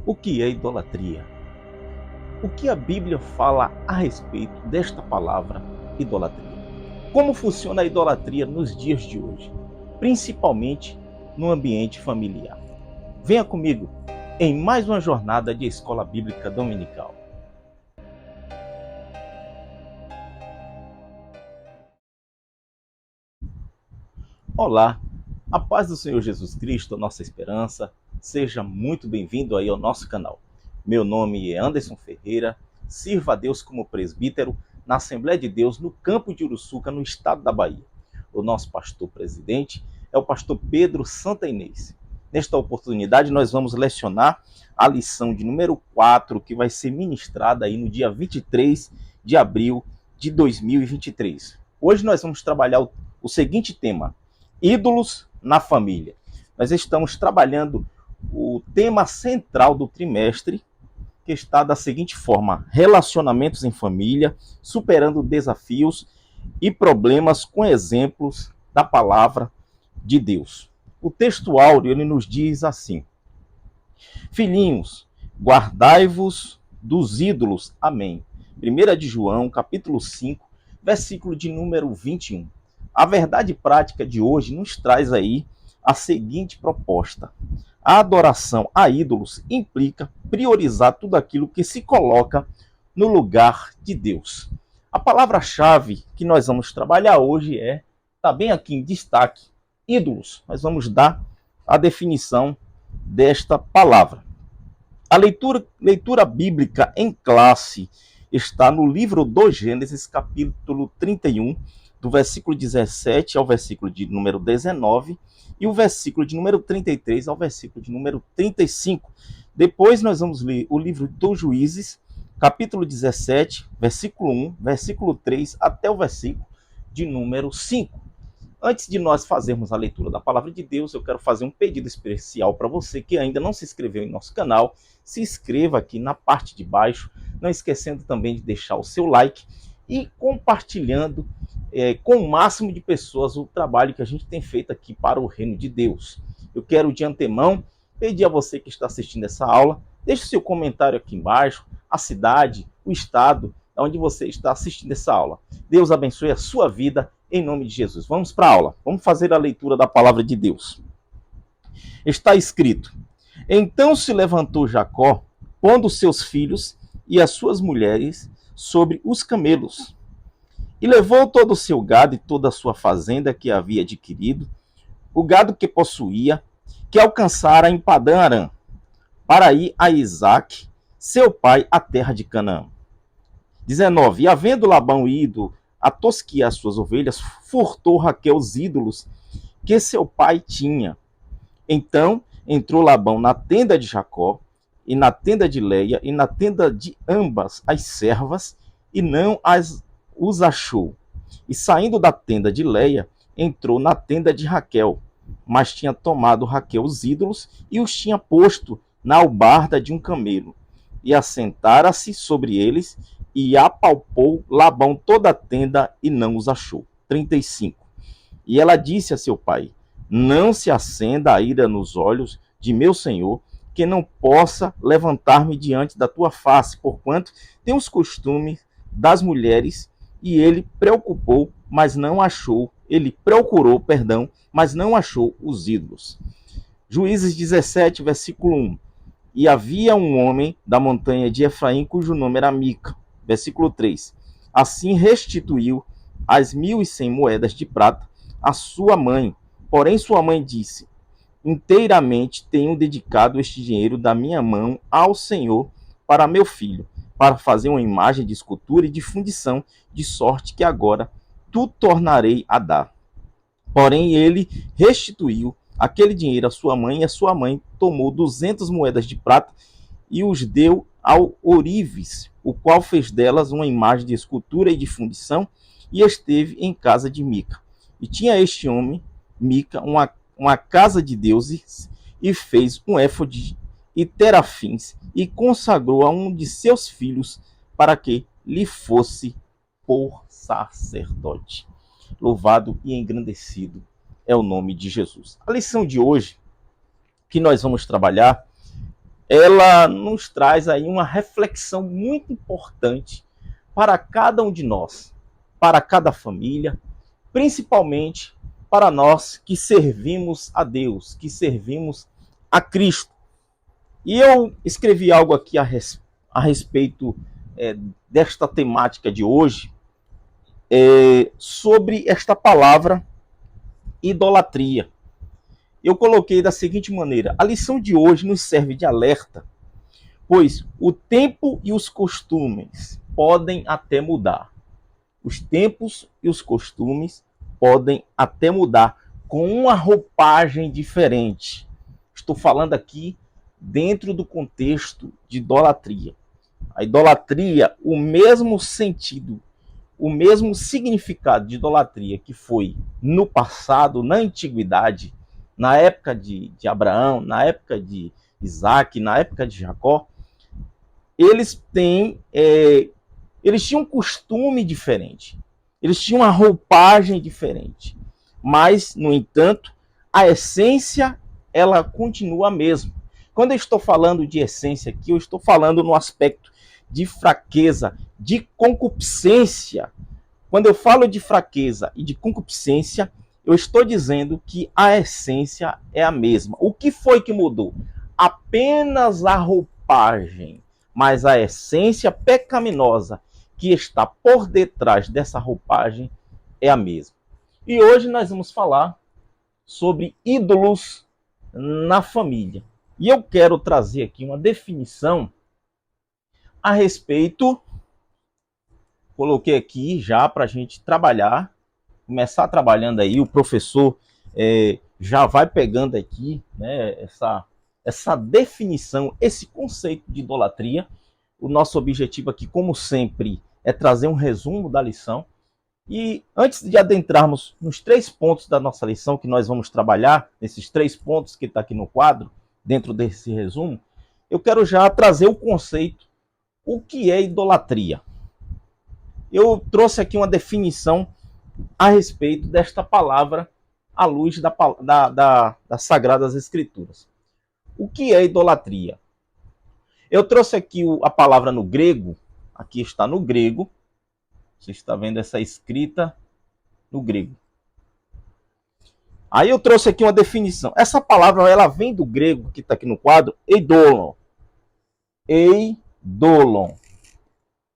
O que é idolatria? O que a Bíblia fala a respeito desta palavra, idolatria? Como funciona a idolatria nos dias de hoje, principalmente no ambiente familiar? Venha comigo em mais uma jornada de Escola Bíblica Dominical. Olá, a paz do Senhor Jesus Cristo, nossa esperança, seja muito bem-vindo aí ao nosso canal. Meu nome é Anderson Ferreira, sirvo a Deus como presbítero na Assembleia de Deus no campo de Uruçuca, no estado da Bahia. O nosso pastor presidente é o pastor Pedro Santa Inês. Nesta oportunidade nós vamos lecionar a lição de número 4, que vai ser ministrada aí no dia 23 de abril de 2023. Hoje nós vamos trabalhar o seguinte tema: ídolos na família. Nós estamos trabalhando o tema central do trimestre, que está da seguinte forma: relacionamentos em família, superando desafios e problemas com exemplos da palavra de Deus. O texto áureo ele nos diz assim: filhinhos, guardai-vos dos ídolos. Amém. 1 de João, capítulo 5, versículo de número 21. A verdade prática de hoje nos traz aí a seguinte proposta: a adoração a ídolos implica priorizar tudo aquilo que se coloca no lugar de Deus. A palavra-chave que nós vamos trabalhar hoje está bem aqui em destaque, ídolos. Nós vamos dar a definição desta palavra. A leitura bíblica em classe está no livro do Gênesis, capítulo 31, do versículo 17 ao versículo de número 19, e o versículo de número 33 ao versículo de número 35. Depois nós vamos ler o livro dos Juízes, capítulo 17, versículo 1, versículo 3, até o versículo de número 5. Antes de nós fazermos a leitura da palavra de Deus, eu quero fazer um pedido especial para você que ainda não se inscreveu em nosso canal. Se inscreva aqui na parte de baixo, não esquecendo também de deixar o seu like e compartilhando com o máximo de pessoas o trabalho que a gente tem feito aqui para o reino de Deus. Eu quero de antemão pedir a você que está assistindo essa aula, deixe o seu comentário aqui embaixo, a cidade, o estado onde você está assistindo essa aula. Deus abençoe a sua vida em nome de Jesus. Vamos para a aula. Vamos fazer a leitura da palavra de Deus. Está escrito: então se levantou Jacó, pondo seus filhos e as suas mulheres sobre os camelos, e levou todo o seu gado e toda a sua fazenda que havia adquirido, o gado que possuía, que alcançara em Padã Arã, para ir a Isaque, seu pai, à terra de Canaã. 19. E havendo Labão ido a tosquiar as suas ovelhas, furtou Raquel os ídolos que seu pai tinha. Então entrou Labão na tenda de Jacó, e na tenda de Leia, e na tenda de ambas as servas, e não os achou. E saindo da tenda de Leia, entrou na tenda de Raquel, mas tinha tomado Raquel os ídolos e os tinha posto na albarda de um camelo. E assentara-se sobre eles, e apalpou Labão toda a tenda e não os achou. 35. E ela disse a seu pai: não se acenda a ira nos olhos de meu senhor, que não possa levantar-me diante da tua face, porquanto tem os costumes das mulheres. E ele procurou, mas não achou os ídolos. Juízes 17, versículo 1. E havia um homem da montanha de Efraim, cujo nome era Mica. Versículo 3. Assim restituiu as 1.100 moedas de prata à sua mãe. Porém sua mãe disse: inteiramente tenho dedicado este dinheiro da minha mão ao Senhor para meu filho, para fazer uma imagem de escultura e de fundição, de sorte que agora tu tornarei a dar. Porém ele restituiu aquele dinheiro à sua mãe, e a sua mãe tomou 200 moedas de prata e os deu ao ourives, o qual fez delas uma imagem de escultura e de fundição, e esteve em casa de Mica. E tinha este homem, Mica, uma casa de deuses, e fez um éfode e terafins, e consagrou a um de seus filhos para que lhe fosse por sacerdote. Louvado e engrandecido é o nome de Jesus. A lição de hoje que nós vamos trabalhar ela nos traz aí uma reflexão muito importante para cada um de nós, para cada família, principalmente para nós que servimos a Deus, que servimos a Cristo. E eu escrevi algo aqui a respeito desta temática de hoje, sobre esta palavra idolatria. Eu coloquei da seguinte maneira: a lição de hoje nos serve de alerta, pois o tempo e os costumes podem até mudar. Os tempos e os costumes podem até mudar com uma roupagem diferente. Estou falando aqui dentro do contexto de idolatria. A idolatria, o mesmo sentido, o mesmo significado de idolatria que foi no passado, na antiguidade, na época de Abraão, na época de Isaac, na época de Jacó, eles tinham um costume diferente, eles tinham uma roupagem diferente, mas, no entanto, a essência, ela continua a mesma. Quando eu estou falando de essência aqui, eu estou falando no aspecto de fraqueza, de concupiscência. Quando eu falo de fraqueza e de concupiscência, eu estou dizendo que a essência é a mesma. O que foi que mudou? Apenas a roupagem, mas a essência pecaminosa que está por detrás dessa roupagem é a mesma. E hoje nós vamos falar sobre ídolos na família. E eu quero trazer aqui uma definição a respeito. Coloquei aqui já para a gente trabalhar, começar trabalhando aí. O professor já vai pegando aqui, né, essa definição, esse conceito de idolatria. O nosso objetivo aqui, como sempre, é trazer um resumo da lição. E antes de adentrarmos nos 3 pontos da nossa lição, que nós vamos trabalhar, nesses 3 pontos que está aqui no quadro, dentro desse resumo, eu quero já trazer o conceito, o que é idolatria. Eu trouxe aqui uma definição a respeito desta palavra à luz das Sagradas Escrituras. O que é idolatria? Eu trouxe aqui a palavra no grego, aqui está no grego, você está vendo essa escrita no grego. Aí eu trouxe aqui uma definição. Essa palavra, ela vem do grego, que está aqui no quadro, eidolon. Eidolon.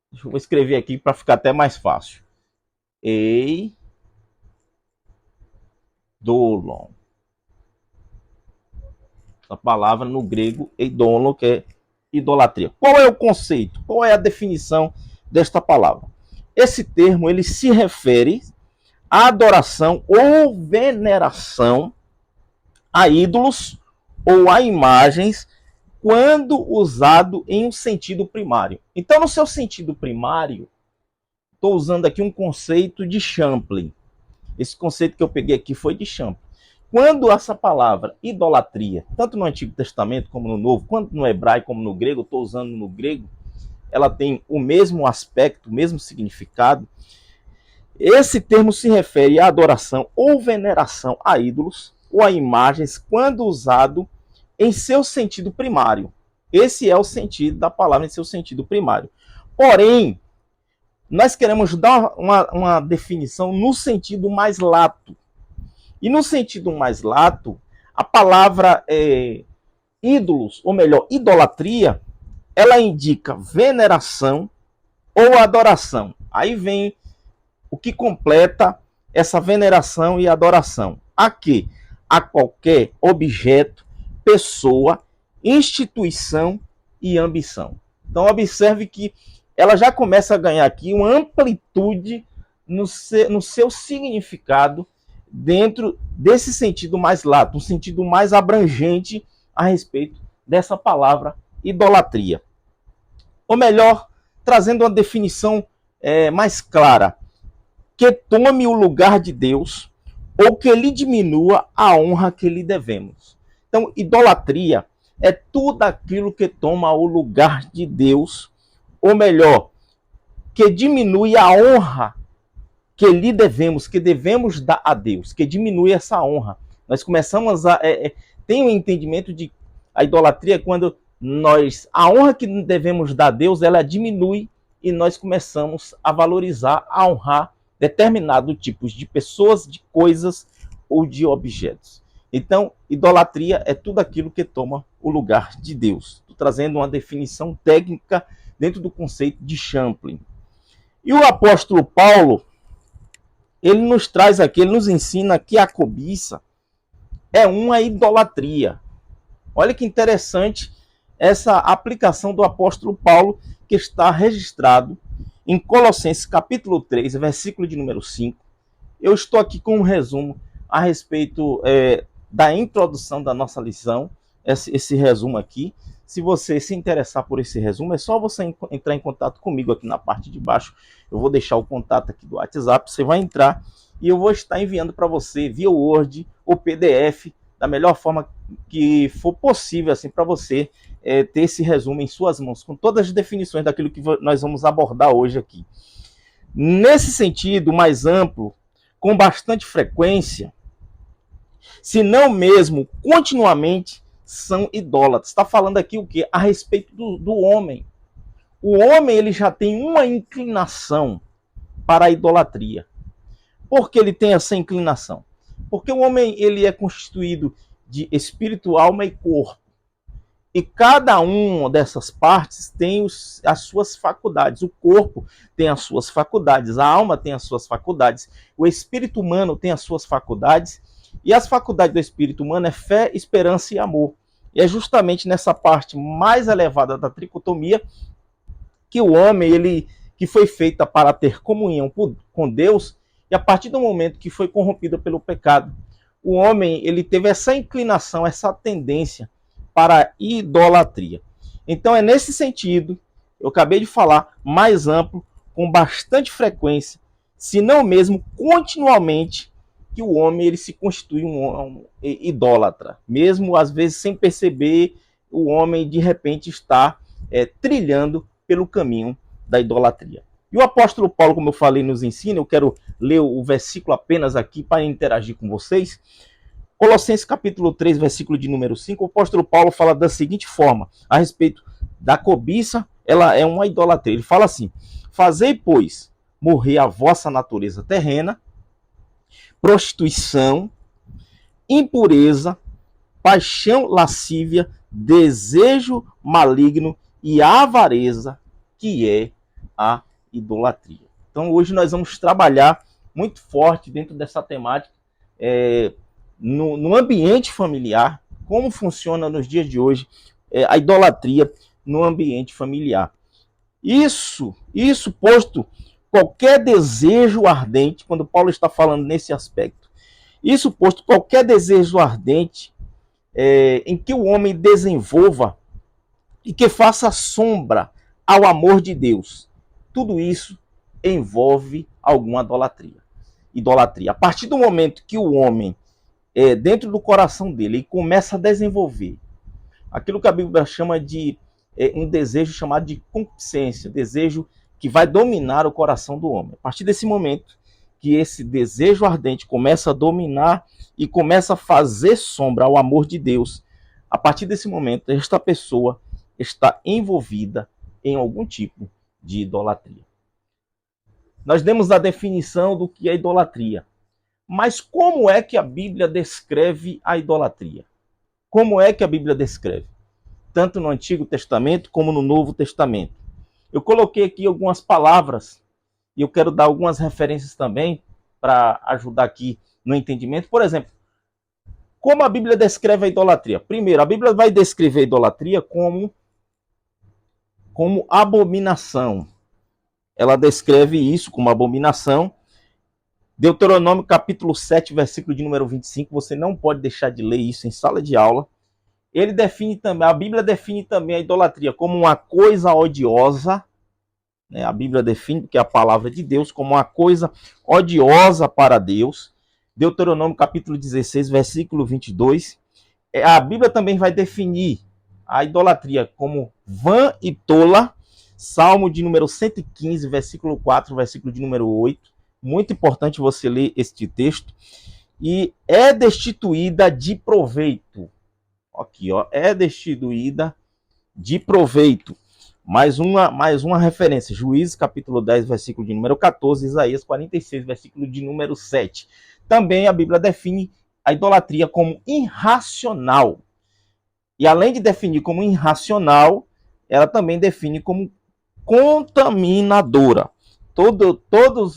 Deixa eu escrever aqui para ficar até mais fácil. Eidolon. Essa palavra no grego, eidolon, que é idolatria. Qual é o conceito? Qual é a definição desta palavra? Esse termo, ele se refere à adoração ou veneração a ídolos ou a imagens quando usado em um sentido primário. Então, no seu sentido primário, estou usando aqui um conceito de Champlin. Esse conceito que eu peguei aqui foi de Champlin. Quando essa palavra idolatria, tanto no Antigo Testamento como no Novo, quanto no hebraico como no grego, estou usando no grego, ela tem o mesmo aspecto, o mesmo significado. Esse termo se refere à adoração ou veneração a ídolos ou a imagens quando usado em seu sentido primário. Esse é o sentido da palavra em seu sentido primário. Porém, nós queremos dar uma definição no sentido mais lato. E no sentido mais lato, a palavra ídolos, ou melhor, idolatria, ela indica veneração ou adoração. Aí vem o que completa essa veneração e adoração. A quê? A qualquer objeto, pessoa, instituição e ambição. Então observe que ela já começa a ganhar aqui uma amplitude no seu significado dentro desse sentido mais lato, um sentido mais abrangente a respeito dessa palavra idolatria. Ou melhor, trazendo uma definição mais clara, que tome o lugar de Deus ou que lhe diminua a honra que lhe devemos. Então, idolatria é tudo aquilo que toma o lugar de Deus, ou melhor, que diminui a honra que lhe devemos, que devemos dar a Deus, que diminui essa honra. Nós começamos a ter um entendimento de a idolatria quando a honra que devemos dar a Deus, ela diminui e nós começamos a valorizar, a honrar determinados tipos de pessoas, de coisas ou de objetos. Então, idolatria é tudo aquilo que toma o lugar de Deus. Estou trazendo uma definição técnica dentro do conceito de Champlin. E o apóstolo Paulo, ele nos traz aqui, ele nos ensina que a cobiça é uma idolatria. Olha que interessante essa aplicação do apóstolo Paulo, que está registrado em Colossenses capítulo 3, versículo de número 5. Eu estou aqui com um resumo a respeito da introdução da nossa lição, esse resumo aqui. Se você se interessar por esse resumo, é só você entrar em contato comigo aqui na parte de baixo. Eu vou deixar o contato aqui do WhatsApp, você vai entrar e eu vou estar enviando para você via Word ou PDF, da melhor forma que for possível, assim, para você ter esse resumo em suas mãos, com todas as definições daquilo que nós vamos abordar hoje aqui. Nesse sentido mais amplo, com bastante frequência, se não mesmo continuamente, são idólatras. Está falando aqui o quê? A respeito do homem. O homem, ele já tem uma inclinação para a idolatria. Por que ele tem essa inclinação? Porque o homem, ele é constituído de espírito, alma e corpo. E cada uma dessas partes tem as suas faculdades. O corpo tem as suas faculdades, a alma tem as suas faculdades, o espírito humano tem as suas faculdades, e as faculdades do espírito humano é fé, esperança e amor. E é justamente nessa parte mais elevada da tricotomia que o homem, ele que foi feita para ter comunhão com Deus, e a partir do momento que foi corrompido pelo pecado, o homem, ele teve essa inclinação, essa tendência para a idolatria. Então é nesse sentido, eu acabei de falar, mais amplo, com bastante frequência, se não mesmo continuamente, que o homem, ele se constitui um idólatra. Mesmo às vezes sem perceber, o homem de repente está trilhando pelo caminho da idolatria. E o apóstolo Paulo, como eu falei, nos ensina, eu quero ler o versículo apenas aqui para interagir com vocês. Colossenses capítulo 3, versículo de número 5, o apóstolo Paulo fala da seguinte forma, a respeito da cobiça, ela é uma idolatria. Ele fala assim: fazei, pois, morrer a vossa natureza terrena, prostituição, impureza, paixão lascívia, desejo maligno e avareza, que é a idolatria. Então hoje nós vamos trabalhar muito forte dentro dessa temática, no ambiente familiar, como funciona nos dias de hoje a idolatria no ambiente familiar. Isso posto qualquer desejo ardente, quando Paulo está falando nesse aspecto, isso posto qualquer desejo ardente em que o homem desenvolva e que faça sombra ao amor de Deus, tudo isso envolve alguma idolatria. A partir do momento que o homem, dentro do coração dele, começa a desenvolver aquilo que a Bíblia chama de um desejo chamado de concupiscência, desejo que vai dominar o coração do homem. A partir desse momento que esse desejo ardente começa a dominar e começa a fazer sombra ao amor de Deus, a partir desse momento, esta pessoa está envolvida em algum tipo de idolatria. Nós demos a definição do que é idolatria. Mas como é que a Bíblia descreve a idolatria? Como é que a Bíblia descreve? Tanto no Antigo Testamento como no Novo Testamento. Eu coloquei aqui algumas palavras e eu quero dar algumas referências também para ajudar aqui no entendimento. Por exemplo, como a Bíblia descreve a idolatria? Primeiro, a Bíblia vai descrever a idolatria como abominação. Ela descreve isso como abominação. Deuteronômio capítulo 7, versículo de número 25, você não pode deixar de ler isso em sala de aula. Ele define também, a Bíblia define também a idolatria como uma coisa odiosa, né? A Bíblia define, que é a palavra de Deus, como uma coisa odiosa para Deus. Deuteronômio capítulo 16, versículo 22. A Bíblia também vai definir a idolatria como vã e tola. Salmo de número 115, versículo 4, versículo de número 8. Muito importante você ler este texto. E é destituída de proveito. Aqui, ó, é destituída de proveito. Mais uma referência, Juízes capítulo 10, versículo de número 14, Isaías 46, versículo de número 7. Também a Bíblia define a idolatria como irracional. E além de definir como irracional, ela também define como contaminadora. Todas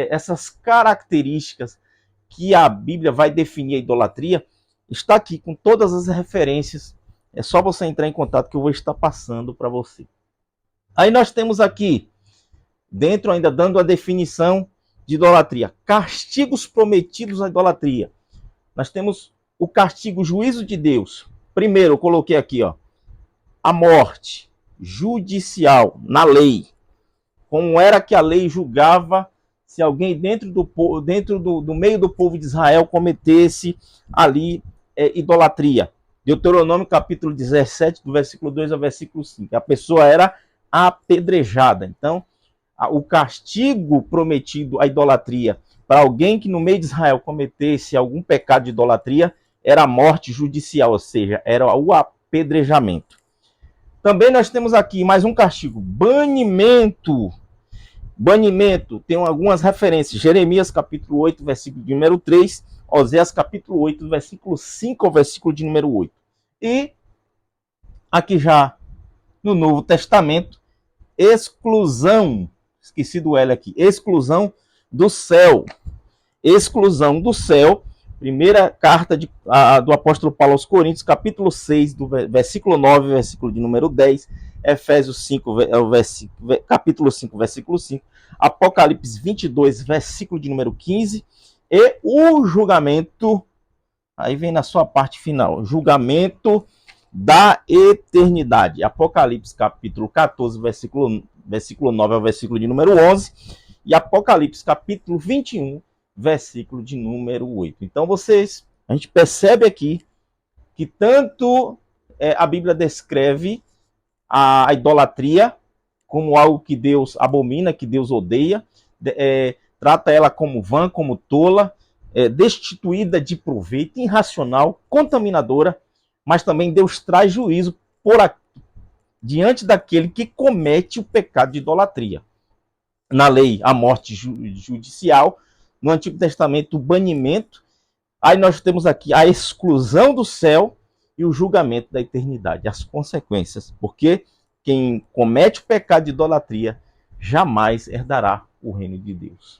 essas características que a Bíblia vai definir a idolatria, está aqui com todas as referências. É só você entrar em contato que eu vou estar passando para você. Aí nós temos aqui, dentro ainda dando a definição de idolatria, castigos prometidos à idolatria. Nós temos o castigo, o juízo de Deus. Primeiro, eu coloquei aqui, ó, a morte judicial na lei. Como era que a lei julgava se alguém dentro do meio do povo de Israel cometesse ali idolatria. Deuteronômio capítulo 17, do versículo 2 ao versículo 5. A pessoa era apedrejada. Então, o castigo prometido à idolatria para alguém que no meio de Israel cometesse algum pecado de idolatria era a morte judicial, ou seja, era o apedrejamento. Também nós temos aqui mais um castigo, banimento. Banimento, tem algumas referências, Jeremias capítulo 8, versículo de número 3, Oséias capítulo 8, versículo 5 ao versículo de número 8. E aqui já no Novo Testamento, exclusão, esqueci do L aqui, exclusão do céu. Exclusão do céu, primeira carta do apóstolo Paulo aos Coríntios, capítulo 6, do versículo 9, versículo de número 10, Efésios 5, capítulo 5, versículo 5, Apocalipse 22, versículo de número 15, e o julgamento, aí vem na sua parte final, julgamento da eternidade. Apocalipse capítulo 14, versículo 9 ao versículo de número 11, e Apocalipse capítulo 21, versículo de número 8. Então a gente percebe aqui que tanto a Bíblia descreve a idolatria como algo que Deus abomina, que Deus odeia, trata ela como vã, como tola, destituída de proveito, irracional, contaminadora, mas também Deus traz juízo diante daquele que comete o pecado de idolatria. Na lei, a morte judicial, no Antigo Testamento, o banimento. Aí nós temos aqui a exclusão do céu e o julgamento da eternidade, as consequências, porque quem comete o pecado de idolatria jamais herdará o reino de Deus.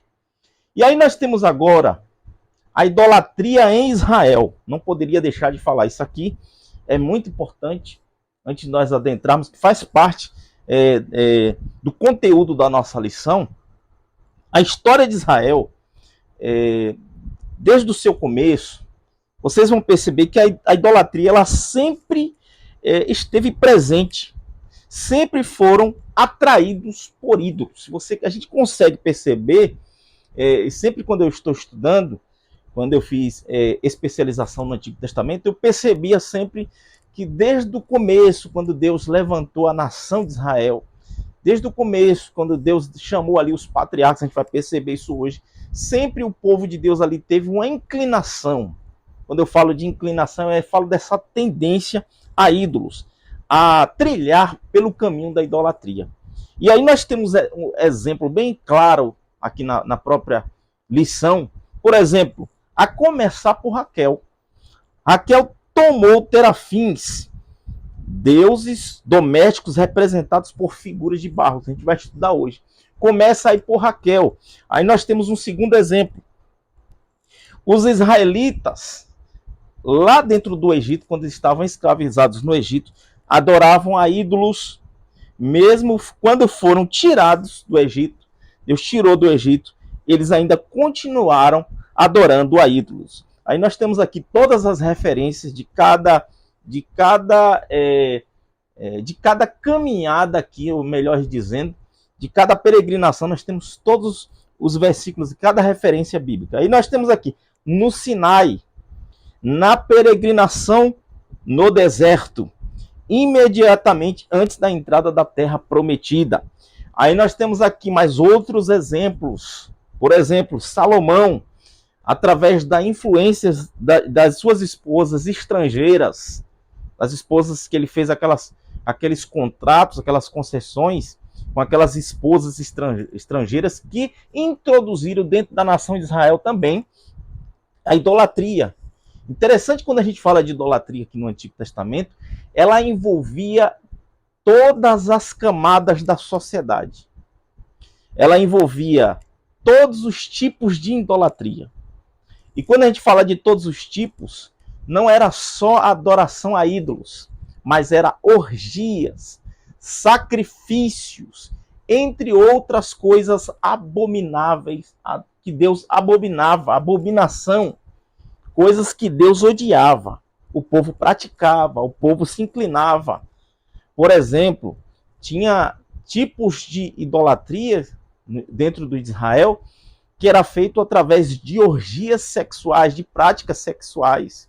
E aí nós temos agora a idolatria em Israel. Não poderia deixar de falar isso aqui, é muito importante, antes de nós adentrarmos, que faz parte do conteúdo da nossa lição. A história de Israel, desde o seu começo, vocês vão perceber que a idolatria ela sempre esteve presente, sempre foram atraídos por ídolos. A gente consegue perceber, sempre quando eu estou estudando, quando eu fiz especialização no Antigo Testamento, eu percebia sempre que desde o começo, quando Deus levantou a nação de Israel, desde o começo, quando Deus chamou ali os patriarcas, a gente vai perceber isso hoje, sempre o povo de Deus ali teve uma inclinação. Quando eu falo de inclinação, eu falo dessa tendência a ídolos, a trilhar pelo caminho da idolatria. E aí nós temos um exemplo bem claro aqui na própria lição. Por exemplo, a começar por Raquel. Raquel tomou terafins, deuses domésticos representados por figuras de barro. A gente vai estudar hoje. Começa aí por Raquel. Aí nós temos um segundo exemplo. Os israelitas, lá dentro do Egito, quando estavam escravizados no Egito, adoravam a ídolos, mesmo quando foram tirados do Egito. Deus tirou do Egito, eles ainda continuaram adorando a ídolos. Aí nós temos aqui todas as referências de cada caminhada aqui, ou melhor dizendo, de cada peregrinação, nós temos todos os versículos de cada referência bíblica. Aí nós temos aqui, no Sinai, na peregrinação no deserto, imediatamente antes da entrada da terra prometida. Aí nós temos aqui mais outros exemplos. Por exemplo, Salomão, através da influência das suas esposas estrangeiras, as esposas que ele fez aquelas aqueles contratos, aquelas concessões com aquelas esposas estrangeiras que introduziram dentro da nação de Israel também a idolatria. Interessante, quando a gente fala de idolatria aqui no Antigo Testamento, ela envolvia todas as camadas da sociedade. Ela envolvia todos os tipos de idolatria. E quando a gente fala de todos os tipos, não era só adoração a ídolos, mas era orgias, sacrifícios, entre outras coisas abomináveis, que Deus abominava, abominação, coisas que Deus odiava. O povo praticava, o povo se inclinava. Por exemplo, tinha tipos de idolatria dentro do Israel que era feito através de orgias sexuais, de práticas sexuais.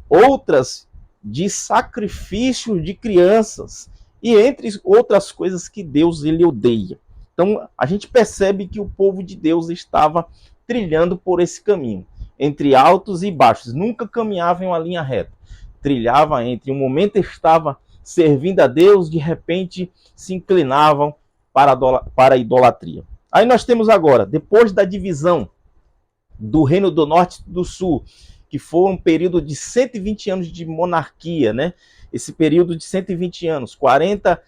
Outras de sacrifício de crianças, e entre outras coisas que Deus ele odeia. Então a gente percebe que o povo de Deus estava trilhando por esse caminho, entre altos e baixos, nunca caminhava em uma linha reta, trilhava entre um momento estava servindo a Deus, de repente se inclinavam para a idolatria. Aí nós temos agora, depois da divisão do Reino do Norte e do Sul, que foi um período de 120 anos de monarquia, né? Esse período de 120 anos, 40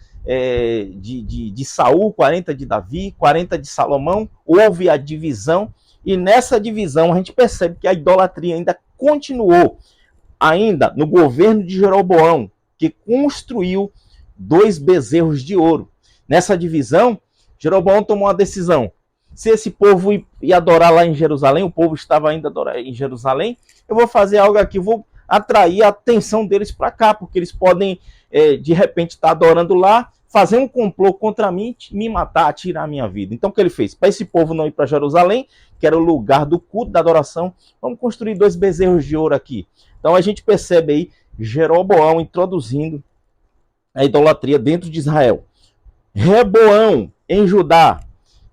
de Saul, 40 de Davi, 40 de Salomão, houve a divisão, e nessa divisão a gente percebe que a idolatria ainda continuou, ainda no governo de Jeroboão, que construiu 2 bezerros de ouro. Nessa divisão, Jeroboão tomou uma decisão. Se esse povo ia adorar lá em Jerusalém, o povo estava ainda adorando em Jerusalém, eu vou fazer algo aqui, vou atrair a atenção deles para cá, porque eles podem, de repente, estar adorando lá, fazer um complô contra mim, me matar, tirar a minha vida. Então, o que ele fez? Para esse povo não ir para Jerusalém, que era o lugar do culto, da adoração, vamos construir 2 bezerros de ouro aqui. Então, a gente percebe aí Jeroboão introduzindo a idolatria dentro de Israel. Reboão em Judá.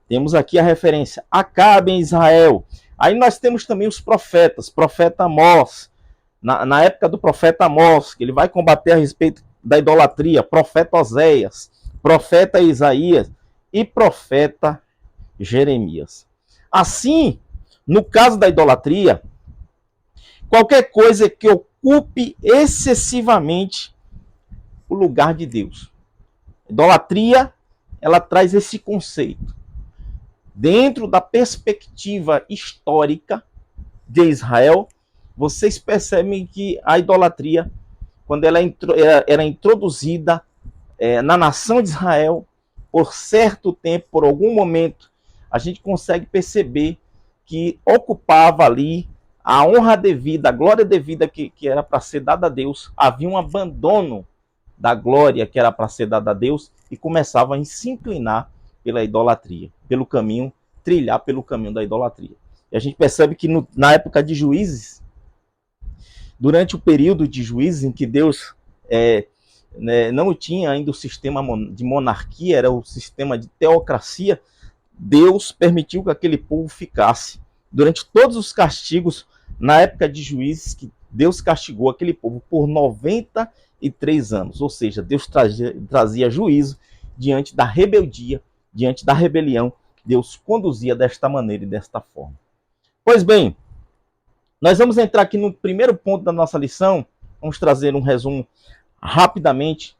Temos aqui a referência. Acabe em Israel. Aí nós temos também os profetas. Profeta Amós. Na época do profeta Amós, que ele vai combater a respeito da idolatria. Profeta Oséias. Profeta Isaías. E profeta Jeremias. Assim, no caso da idolatria, qualquer coisa que ocupe excessivamente o lugar de Deus. Idolatria, ela traz esse conceito. Dentro da perspectiva histórica de Israel, vocês percebem que a idolatria, quando ela era introduzida na nação de Israel, por certo tempo, por algum momento, a gente consegue perceber que ocupava ali a honra devida, a glória devida que era para ser dada a Deus. Havia um abandono da glória que era para ser dada a Deus e começava a se inclinar pela idolatria, pelo caminho, trilhar pelo caminho da idolatria. E a gente percebe que na época de Juízes, durante o período de Juízes em que Deus não tinha ainda o sistema de monarquia, era o sistema de teocracia, Deus permitiu que aquele povo ficasse. Durante todos os castigos, na época de Juízes, que Deus castigou aquele povo por 93 anos. Ou seja, Deus trazia juízo diante da rebeldia, diante da rebelião. Deus conduzia desta maneira e desta forma. Pois bem, nós vamos entrar aqui no primeiro ponto da nossa lição. Vamos trazer um resumo rapidamente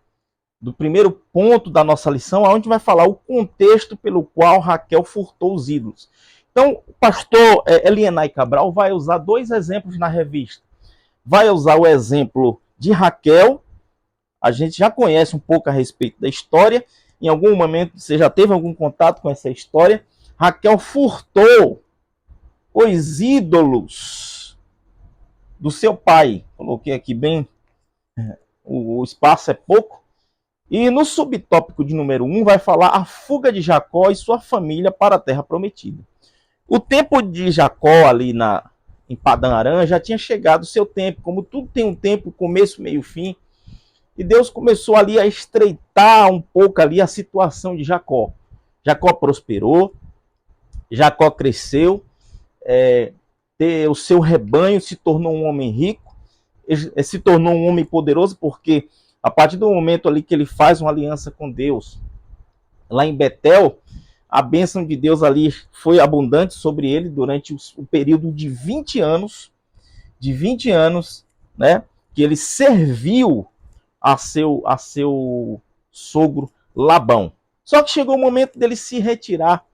do primeiro ponto da nossa lição, onde vai falar o contexto pelo qual Raquel furtou os ídolos. Então, o pastor Elienay Cabral vai usar 2 exemplos na revista. Vai usar o exemplo de Raquel. A gente já conhece um pouco a respeito da história. Em algum momento você já teve algum contato com essa história. Raquel furtou os ídolos do seu pai. Coloquei aqui bem, o espaço é pouco. E no subtópico de número 1 vai falar a fuga de Jacó e sua família para a terra prometida. O tempo de Jacó ali em Padã Arã já tinha chegado o seu tempo. Como tudo tem um tempo, começo, meio, fim. E Deus começou ali a estreitar um pouco ali a situação de Jacó. Jacó prosperou, Jacó cresceu, o seu rebanho se tornou um homem rico, se tornou um homem poderoso, porque A partir do momento ali que ele faz uma aliança com Deus, lá em Betel, a bênção de Deus ali foi abundante sobre ele durante o período de 20 anos, né, que ele serviu a seu sogro Labão. Só que chegou o momento dele se retirar,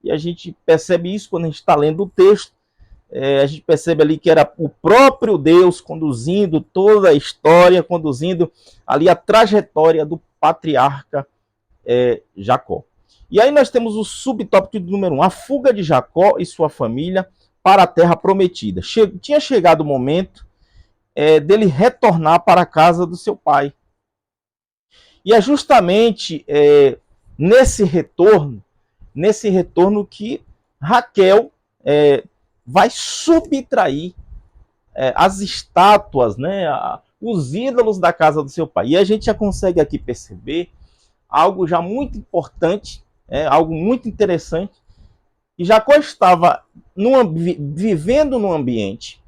e a gente percebe isso quando a gente está lendo o texto. A gente percebe ali que era o próprio Deus conduzindo toda a história, conduzindo ali a trajetória do patriarca Jacó. E aí nós temos o subtópico número 1, a fuga de Jacó e sua família para a terra prometida. Tinha chegado o momento dele retornar para a casa do seu pai. E é justamente nesse retorno que Raquel vai subtrair as estátuas, né, os ídolos da casa do seu pai. E a gente já consegue aqui perceber algo já muito importante, algo muito interessante. E Jacó estava vivendo num ambiente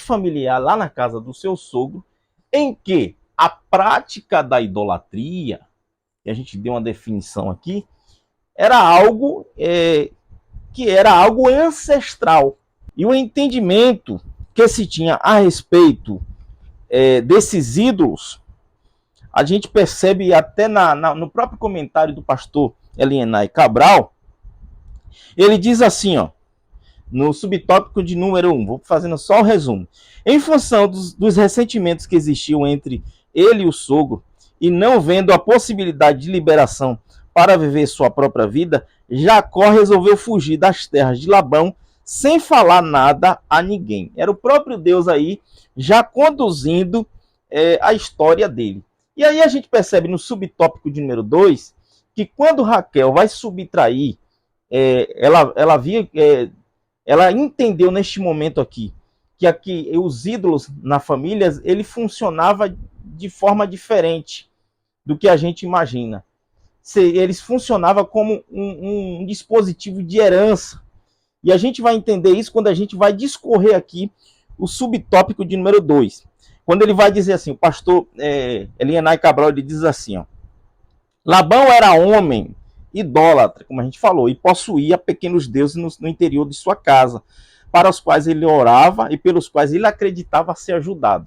familiar lá na casa do seu sogro, em que a prática da idolatria, que a gente deu uma definição aqui, era algo que era algo ancestral. E o entendimento que se tinha a respeito desses ídolos, a gente percebe até no próprio comentário do pastor Elienay Cabral. Ele diz assim, ó, no subtópico de número 1, vou fazendo só o resumo. Em função dos ressentimentos que existiam entre ele e o sogro, e não vendo a possibilidade de liberação para viver sua própria vida, Jacó resolveu fugir das terras de Labão sem falar nada a ninguém. Era o próprio Deus aí já conduzindo a história dele. E aí a gente percebe no subtópico de número 2 que quando Raquel vai subtrair, ela entendeu neste momento aqui que os ídolos na família ele funcionava de forma diferente do que a gente imagina. Eles funcionavam como um dispositivo de herança. E a gente vai entender isso quando a gente vai discorrer aqui o subtópico de número 2. Quando ele vai dizer assim, o pastor Elienay Cabral, ele diz assim, ó, Labão era homem idólatra, como a gente falou, e possuía pequenos deuses no interior de sua casa, para os quais ele orava e pelos quais ele acreditava ser ajudado.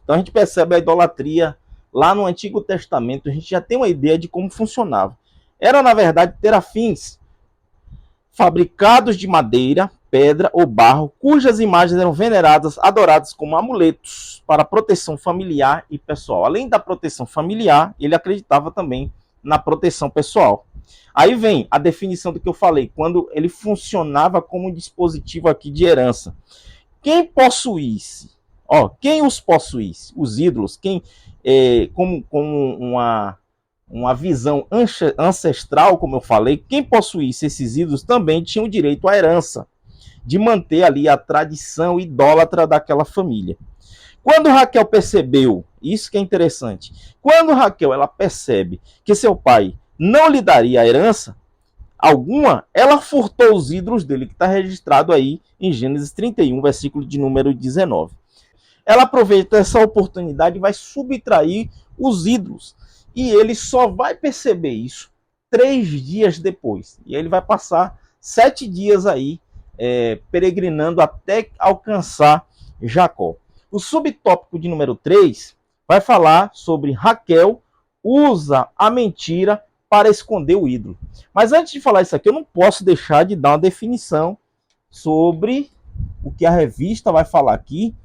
Então a gente percebe a idolatria lá no Antigo Testamento, a gente já tem uma ideia de como funcionava. Era, na verdade, terafins fabricados de madeira, pedra ou barro, cujas imagens eram veneradas, adoradas como amuletos para proteção familiar e pessoal. Além da proteção familiar, ele acreditava também na proteção pessoal. Aí vem a definição do que eu falei, quando ele funcionava como um dispositivo aqui de herança. Quem possuísse, quem os possuísse, os ídolos, quem como uma visão ancestral, como eu falei, quem possuísse esses ídolos também tinha o direito à herança, de manter ali a tradição idólatra daquela família. Quando Raquel percebeu, isso que é interessante, quando Raquel ela percebe que seu pai não lhe daria a herança alguma, ela furtou os ídolos dele, que está registrado aí em Gênesis 31, versículo de número 19. Ela aproveita essa oportunidade e vai subtrair os ídolos. E ele só vai perceber isso 3 dias depois. E ele vai passar 7 dias aí peregrinando até alcançar Jacó. O subtópico de número 3 vai falar sobre Raquel usa a mentira para esconder o ídolo. Mas antes de falar isso aqui, eu não posso deixar de dar uma definição sobre o que a revista vai falar aqui,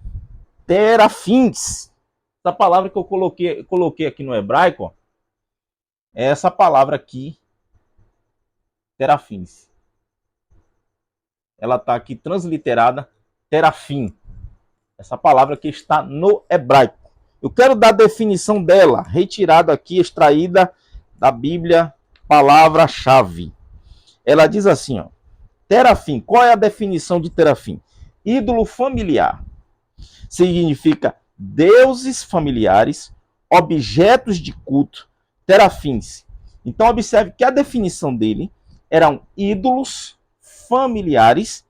terafins. Essa palavra que eu coloquei aqui no hebraico, ó, é essa palavra aqui, terafins. Ela está aqui transliterada, terafim. Essa palavra que está no hebraico. Eu quero dar a definição dela, retirada aqui, extraída da Bíblia, palavra-chave. Ela diz assim, ó, terafim. Qual é a definição de terafim? Ídolo familiar. Significa deuses familiares, objetos de culto, terafins. Então observe que a definição dele eram ídolos familiares,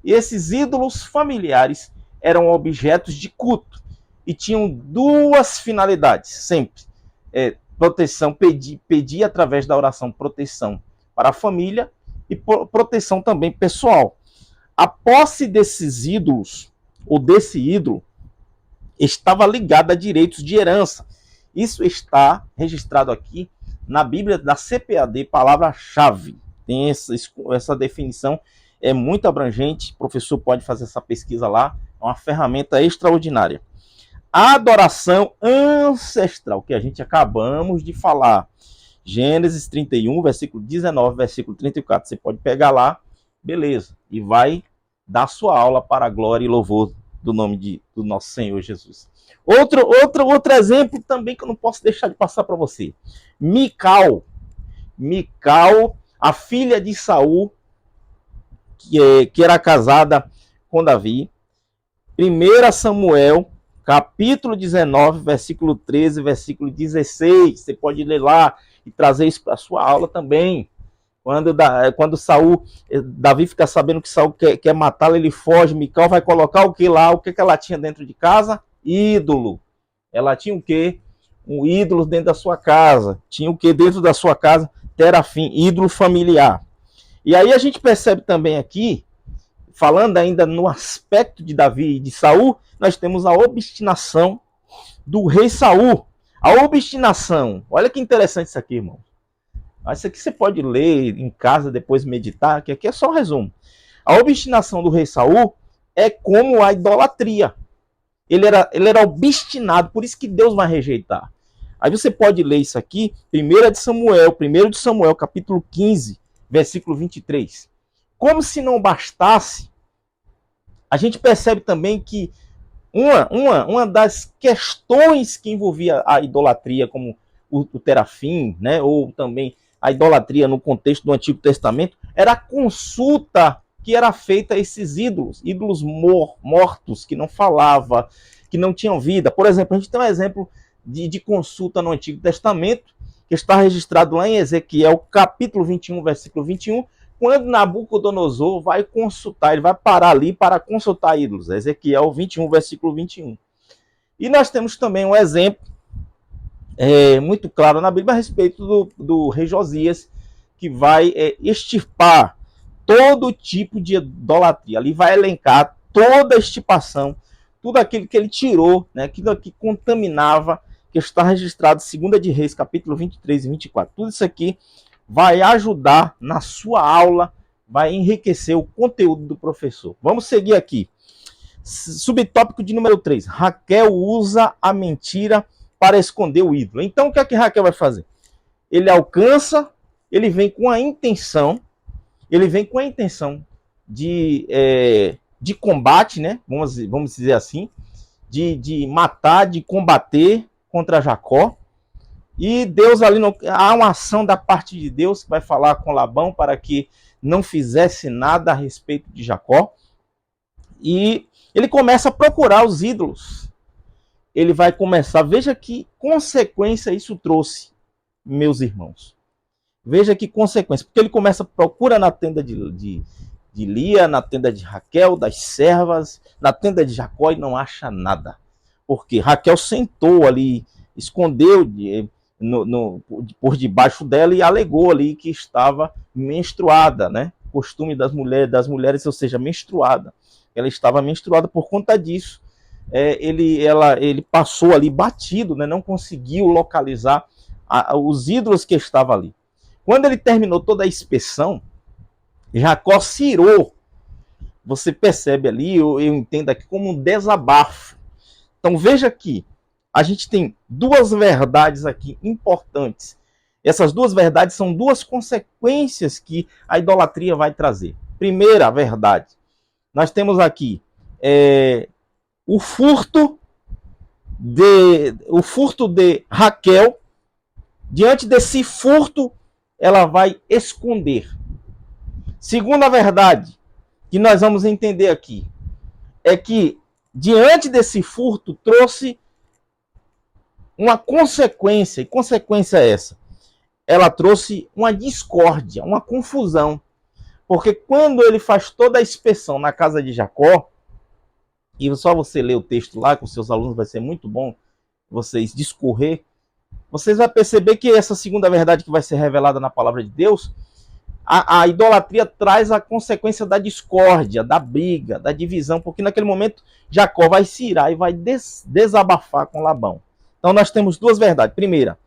e esses ídolos familiares eram objetos de culto. e tinham duas finalidades, sempre. Proteção, pedir através da oração proteção para a família e proteção também pessoal. A posse desses ídolos, ou desse ídolo, estava ligada a direitos de herança. Isso está registrado aqui na Bíblia da CPAD, palavra-chave. Tem essa definição, é muito abrangente, o professor pode fazer essa pesquisa lá, é uma ferramenta extraordinária. A adoração ancestral, que a gente acabamos de falar, Gênesis 31, versículo 19, versículo 34, você pode pegar lá, beleza, e vai dar sua aula para a glória e louvor do nome do nosso Senhor Jesus. Outro exemplo também que eu não posso deixar de passar para você. Mical, a filha de Saul, que era casada com Davi. 1 Samuel, capítulo 19, versículo 13, versículo 16. Você pode ler lá e trazer isso para a sua aula também. Quando Saul, Davi fica sabendo que Saul quer matá-lo, ele foge. Mical vai colocar o que lá? O que ela tinha dentro de casa? Ídolo. Ela tinha o quê? Um ídolo dentro da sua casa. Tinha o que dentro da sua casa? Terafim, ídolo familiar. E aí a gente percebe também aqui, falando ainda no aspecto de Davi e de Saul, nós temos a obstinação do rei Saul. A obstinação, olha que interessante isso aqui, irmão. Isso aqui você pode ler em casa, depois meditar, que aqui é só um resumo. A obstinação do rei Saul é como a idolatria. Ele era obstinado, por isso que Deus vai rejeitar. Aí você pode ler isso aqui, 1 de Samuel, capítulo 15, versículo 23. Como se não bastasse, a gente percebe também que uma das questões que envolvia a idolatria, como o terafim, né, ou também a idolatria no contexto do Antigo Testamento, era a consulta que era feita a esses ídolos mortos, que não falavam, que não tinham vida. Por exemplo, a gente tem um exemplo de consulta no Antigo Testamento, que está registrado lá em Ezequiel, capítulo 21, versículo 21, quando Nabucodonosor vai consultar, ele vai parar ali para consultar ídolos. Ezequiel 21, versículo 21. E nós temos também um exemplo muito claro na Bíblia a respeito do rei Josias, que vai extirpar todo tipo de idolatria. Ali vai elencar toda a extirpação, tudo aquilo que ele tirou, né, aquilo que contaminava, que está registrado em 2 de Reis, capítulo 23 e 24. Tudo isso aqui vai ajudar na sua aula, vai enriquecer o conteúdo do professor. Vamos seguir aqui. Subtópico de número 3. Raquel usa a mentira para esconder o ídolo. Então, o que é que Raquel vai fazer? Ele alcança, ele vem com a intenção de combate, né? Vamos dizer assim, de matar, de combater contra Jacó. E Deus ali, há uma ação da parte de Deus que vai falar com Labão para que não fizesse nada a respeito de Jacó. E ele começa a procurar os ídolos. Ele vai começar, veja que consequência isso trouxe, meus irmãos. Veja que consequência, porque ele começa a procurar na tenda de Lia, na tenda de Raquel, das servas, na tenda de Jacó e não acha nada. Porque Raquel sentou ali, escondeu por debaixo dela e alegou ali que estava menstruada, né? Costume das mulheres, ou seja, menstruada. Ela estava menstruada por conta disso. Ele passou ali batido, né? Não conseguiu localizar os ídolos que estavam ali. Quando ele terminou toda a inspeção, Jacó se irou. Você percebe ali, eu entendo aqui como um desabafo. Então veja aqui, a gente tem duas verdades aqui importantes. Essas duas verdades são duas consequências que a idolatria vai trazer. Primeira verdade, nós temos aqui o furto de Raquel. Diante desse furto, ela vai esconder. Segunda verdade que nós vamos entender aqui é que diante desse furto trouxe uma consequência. E consequência é essa? Ela trouxe uma discórdia, uma confusão. Porque quando ele faz toda a inspeção na casa de Jacó, e só você ler o texto lá com seus alunos vai ser muito bom vocês discorrer, vocês vão perceber que essa segunda verdade que vai ser revelada na palavra de Deus, a idolatria traz a consequência da discórdia, da briga, da divisão, porque naquele momento Jacó vai se irar e vai desabafar com Labão. Então nós temos duas verdades. Primeira,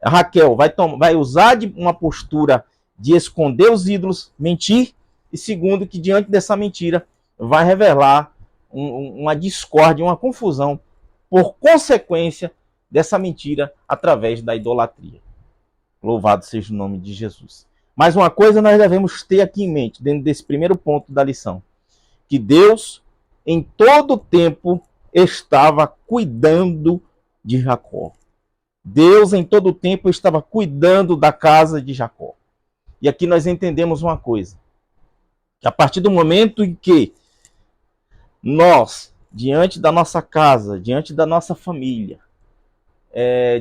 Raquel vai usar de uma postura de esconder os ídolos, mentir, e segundo, que diante dessa mentira vai revelar uma discórdia, uma confusão, por consequência dessa mentira através da idolatria. Louvado seja o nome de Jesus. Mas uma coisa nós devemos ter aqui em mente, dentro desse primeiro ponto da lição, que Deus, em todo tempo, estava cuidando de Jacó. Deus, em todo tempo, estava cuidando da casa de Jacó. E aqui nós entendemos uma coisa, que a partir do momento em que nós, diante da nossa casa, diante da nossa família,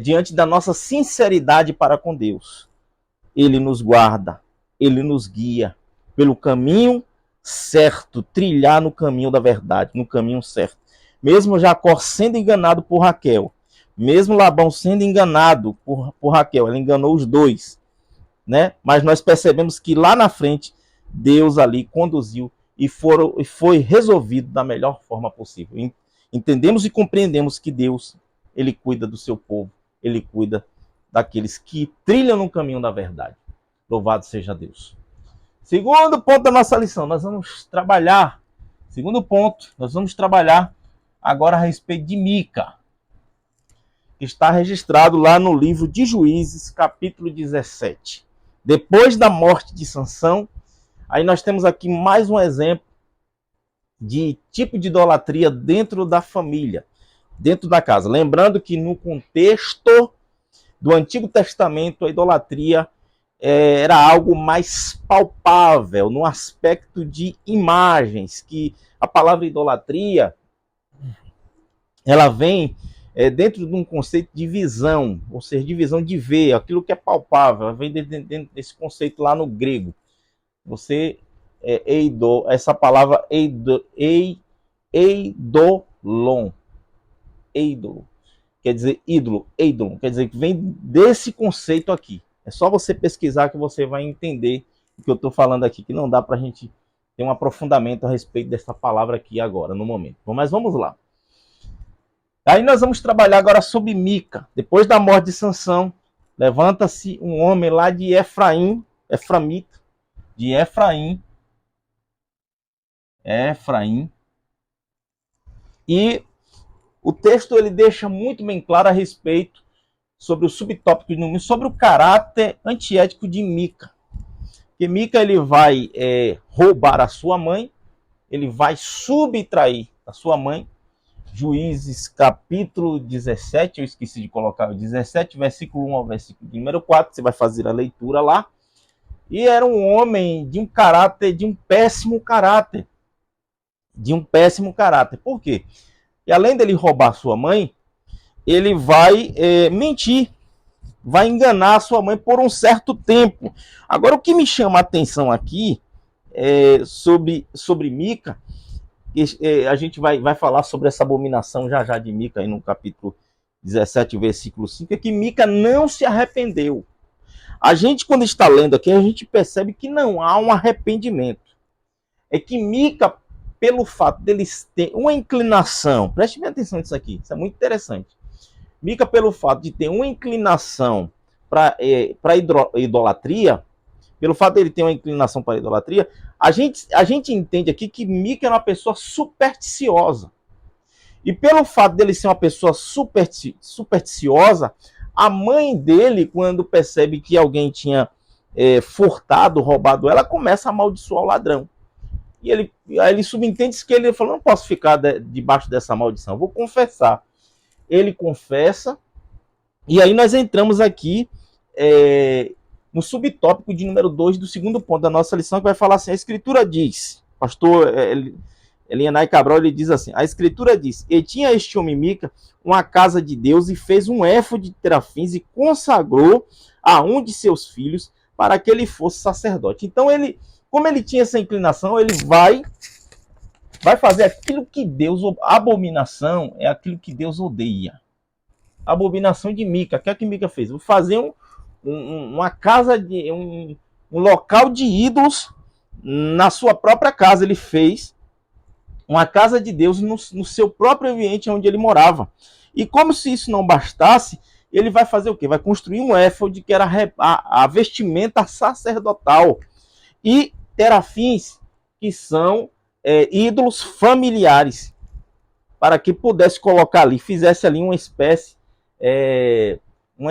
diante da nossa sinceridade para com Deus, Ele nos guarda, Ele nos guia pelo caminho certo, trilhar no caminho da verdade, no caminho certo. Mesmo Jacó sendo enganado por Raquel, mesmo Labão sendo enganado por Raquel, ela enganou os dois, né? Mas nós percebemos que lá na frente, Deus ali conduziu e foi resolvido da melhor forma possível. Entendemos e compreendemos que Deus, Ele cuida do seu povo, Ele cuida daqueles que trilham no caminho da verdade. Louvado seja Deus. Segundo ponto da nossa lição, nós vamos trabalhar. Segundo ponto, nós vamos trabalhar agora a respeito de Mica, que está registrado lá no livro de Juízes, capítulo 17. Depois da morte de Sansão, aí nós temos aqui mais um exemplo de tipo de idolatria dentro da família, dentro da casa. Lembrando que no contexto do Antigo Testamento, a idolatria era algo mais palpável, no aspecto de imagens, que a palavra idolatria, ela vem dentro de um conceito de visão, ou seja, de visão de ver, aquilo que é palpável, ela vem dentro desse conceito lá no grego. Você, essa palavra eidolon, ídolo, quer dizer ídolo, eidolon, quer dizer que vem desse conceito aqui. É só você pesquisar que você vai entender o que eu estou falando aqui, que não dá para a gente ter um aprofundamento a respeito dessa palavra aqui agora, no momento. Mas vamos lá. Aí nós vamos trabalhar agora sobre Mica. Depois da morte de Sansão, levanta-se um homem lá de Efraim, Efraimita, de Efraim, e o texto ele deixa muito bem claro a respeito sobre o subtópico de número, sobre o caráter antiético de Mica. Porque Mica ele vai roubar a sua mãe, ele vai subtrair a sua mãe. Juízes capítulo 17, eu esqueci de colocar o 17, versículo 1 ao versículo número 4, você vai fazer a leitura lá. E era um homem de um caráter, de um péssimo caráter. Por quê? E além dele roubar sua mãe, ele vai mentir, vai enganar a sua mãe por um certo tempo. Agora, o que me chama a atenção aqui sobre Mica, a gente vai falar sobre essa abominação já de Mica, aí no capítulo 17, versículo 5, é que Mica não se arrependeu. A gente, quando está lendo aqui, a gente percebe que não há um arrependimento. É que Mica, pelo fato deles ter uma inclinação, preste bem atenção nisso aqui, isso é muito interessante. Mica, pelo fato de ter uma inclinação para idolatria, pelo fato dele ter uma inclinação para a idolatria, a gente entende aqui que Mica é uma pessoa supersticiosa. E pelo fato dele ser uma pessoa supersticiosa, a mãe dele, quando percebe que alguém tinha furtado, roubado ela, começa a amaldiçoar o ladrão. E ele subentende que ele falou, não posso ficar debaixo dessa maldição, vou confessar. Ele confessa, e aí nós entramos aqui no subtópico de número 2 do segundo ponto da nossa lição, que vai falar assim, a Escritura diz, pastor Elianai Cabral, ele diz assim, a Escritura diz, e tinha este homem Mica uma casa de Deus e fez um éfode de terafins e consagrou a um de seus filhos para que ele fosse sacerdote. Então, como ele tinha essa inclinação, ele vai vai fazer aquilo que Deus, abominação é aquilo que Deus odeia. Abominação de Mica. O que é que Mica fez? Vou fazer uma casa, um local de ídolos na sua própria casa. Ele fez uma casa de Deus no seu próprio ambiente onde ele morava. E como se isso não bastasse, ele vai fazer o quê? Vai construir um éfode, que era a vestimenta sacerdotal, e terafins, que são ídolos familiares, para que pudesse colocar ali, fizesse ali uma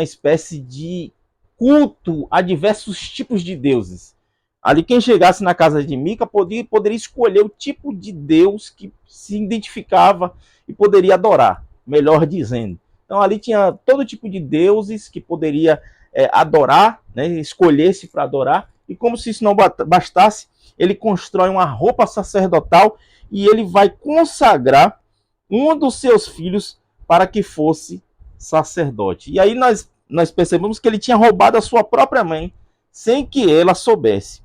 espécie de culto a diversos tipos de deuses. Ali quem chegasse na casa de Mica poderia escolher o tipo de Deus que se identificava e poderia adorar, melhor dizendo. Então ali tinha todo tipo de deuses que poderia adorar, né, escolher-se para adorar, e como se isso não bastasse, ele constrói uma roupa sacerdotal e ele vai consagrar um dos seus filhos para que fosse sacerdote. E aí nós percebemos que ele tinha roubado a sua própria mãe, sem que ela soubesse.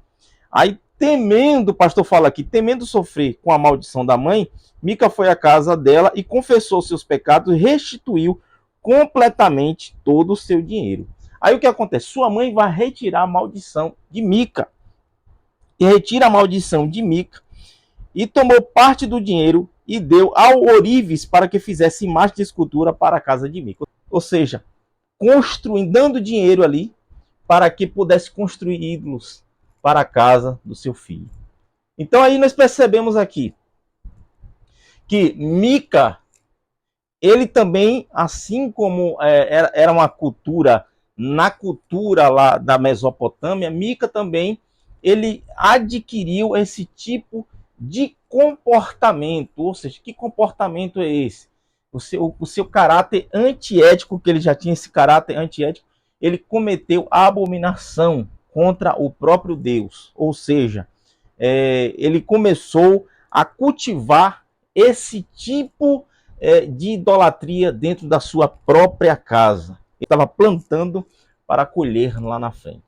Aí, temendo, o pastor fala aqui, temendo sofrer com a maldição da mãe, Mica foi à casa dela e confessou seus pecados e restituiu completamente todo o seu dinheiro. Aí o que acontece? Sua mãe vai retirar a maldição de Mica. E retira a maldição de Mica e tomou parte do dinheiro e deu ao ourives para que fizesse imagem de escultura para a casa de Mica. Ou seja, dando dinheiro ali para que pudesse construir ídolos para a casa do seu filho. Então aí nós percebemos aqui que Mica, ele também, assim como era uma cultura, na cultura lá da Mesopotâmia, Mica também, ele adquiriu esse tipo de comportamento. Ou seja, que comportamento é esse? O seu caráter antiético, que ele já tinha esse caráter antiético, ele cometeu a abominação contra o próprio Deus. Ou seja, ele começou a cultivar esse tipo de idolatria dentro da sua própria casa. Ele estava plantando para colher lá na frente.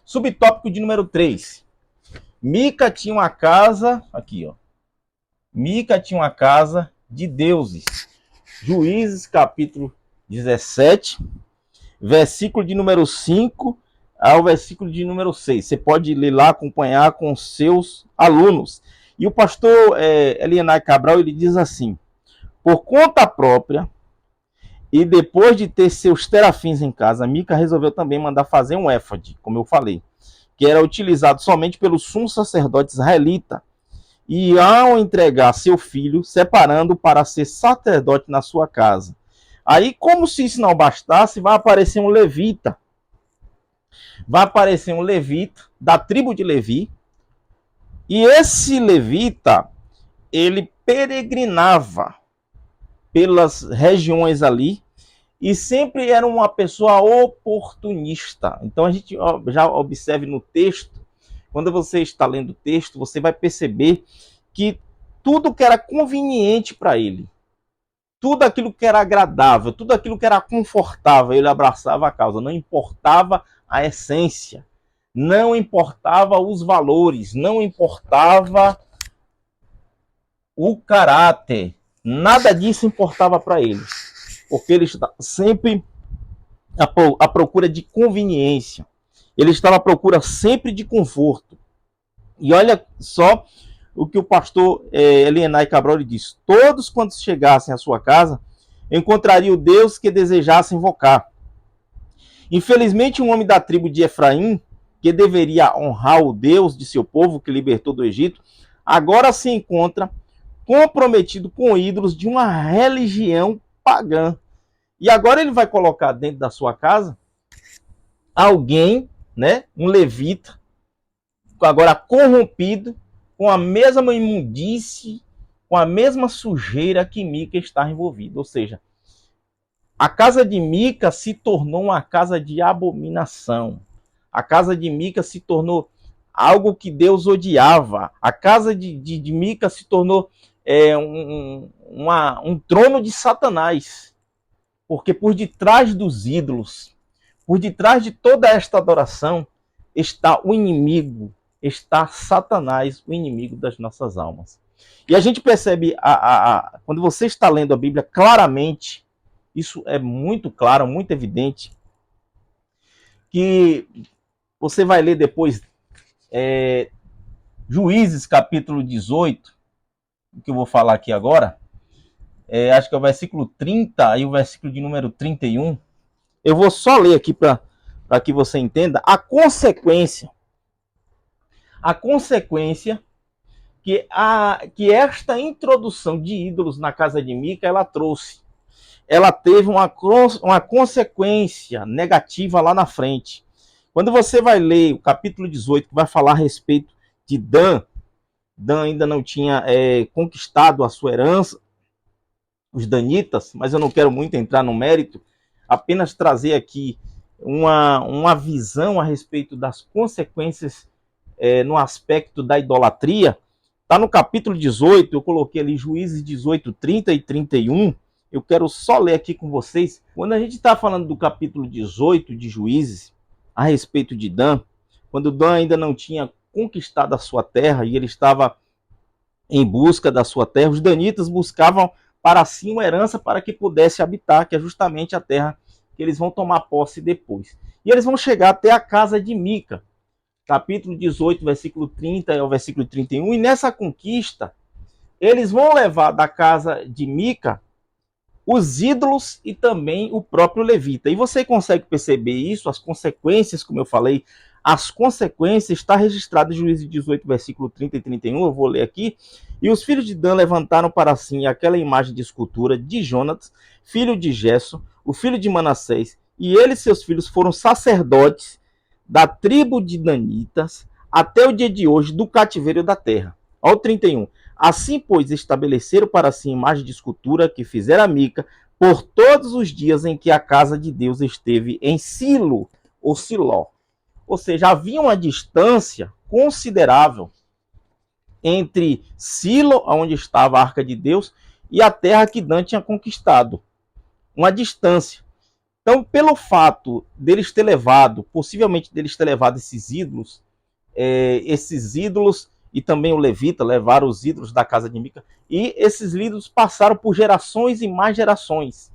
Subtópico de número 3. Mica tinha uma casa, aqui ó. Mica tinha uma casa de deuses. Juízes capítulo 17, versículo de número 5 ao versículo de número 6. Você pode ler lá, acompanhar com seus alunos. E o pastor Elienay Cabral, ele diz assim: por conta própria, e depois de ter seus terafins em casa, Mica resolveu também mandar fazer um éfode, como eu falei, que era utilizado somente pelo sumo sacerdote israelita, e ao entregar seu filho, separando para ser sacerdote na sua casa. Aí, como se isso não bastasse, vai aparecer um levita. Vai aparecer um levita da tribo de Levi, e esse levita, ele peregrinava pelas regiões ali, e sempre era uma pessoa oportunista. Então a gente já observe no texto, quando você está lendo o texto, você vai perceber que tudo que era conveniente para ele, tudo aquilo que era agradável, tudo aquilo que era confortável, ele abraçava a causa. Não importava a essência, não importava os valores, não importava o caráter, nada disso importava para ele, porque ele está sempre à procura de conveniência, ele estava à procura sempre de conforto. E olha só o que o pastor Elienay Cabral diz: todos quando chegassem à sua casa encontrariam o Deus que desejassem invocar. Infelizmente, um homem da tribo de Efraim, que deveria honrar o Deus de seu povo que libertou do Egito, agora se encontra comprometido com ídolos de uma religião pagã. E agora ele vai colocar dentro da sua casa alguém, né, um levita, agora corrompido, com a mesma imundície, com a mesma sujeira que Mica está envolvido. Ou seja, a casa de Mica se tornou uma casa de abominação. A casa de Mica se tornou algo que Deus odiava. A casa de Mica se tornou um trono de Satanás. Porque por detrás dos ídolos, por detrás de toda esta adoração, está o inimigo, está Satanás, o inimigo das nossas almas. E a gente percebe, quando você está lendo a Bíblia claramente, isso é muito claro, muito evidente, que você vai ler depois Juízes capítulo 18, que eu vou falar aqui agora, acho que é o versículo 30 e o versículo de número 31. Eu vou só ler aqui para que você entenda a consequência que esta introdução de ídolos na casa de Mica ela trouxe. Ela teve uma consequência negativa lá na frente. Quando você vai ler o capítulo 18, que vai falar a respeito de Dan ainda não tinha conquistado a sua herança, os danitas, mas eu não quero muito entrar no mérito, apenas trazer aqui uma visão a respeito das consequências no aspecto da idolatria. Está no capítulo 18, eu coloquei ali Juízes 18, 30 e 31. Eu quero só ler aqui com vocês. Quando a gente está falando do capítulo 18 de Juízes, a respeito de Dan, quando Dan ainda não tinha conquistado a sua terra e ele estava em busca da sua terra, os danitas buscavam para si uma herança para que pudesse habitar, que é justamente a terra que eles vão tomar posse depois. E eles vão chegar até a casa de Mica, capítulo 18, versículo 30 ao versículo 31, e nessa conquista, eles vão levar da casa de Mica os ídolos e também o próprio levita. E você consegue perceber isso, as consequências, como eu falei, as consequências está registrado em Juízes 18, versículo 30 e 31, eu vou ler aqui. E os filhos de Dan levantaram para si aquela imagem de escultura de Jonatas, filho de Gesso, o filho de Manassés, e ele e seus filhos foram sacerdotes da tribo de Danitas até o dia de hoje do cativeiro da terra. Olha o 31. Assim, pois, estabeleceram para si imagem de escultura que fizera Mica por todos os dias em que a casa de Deus esteve em Silo, ou Siló. Ou seja, havia uma distância considerável entre Silo, onde estava a Arca de Deus, e a terra que Dan tinha conquistado. Uma distância. Então, pelo fato deles ter levado, possivelmente deles ter levado esses ídolos e também o levita levaram os ídolos da casa de Mica, e esses ídolos passaram por gerações e mais gerações.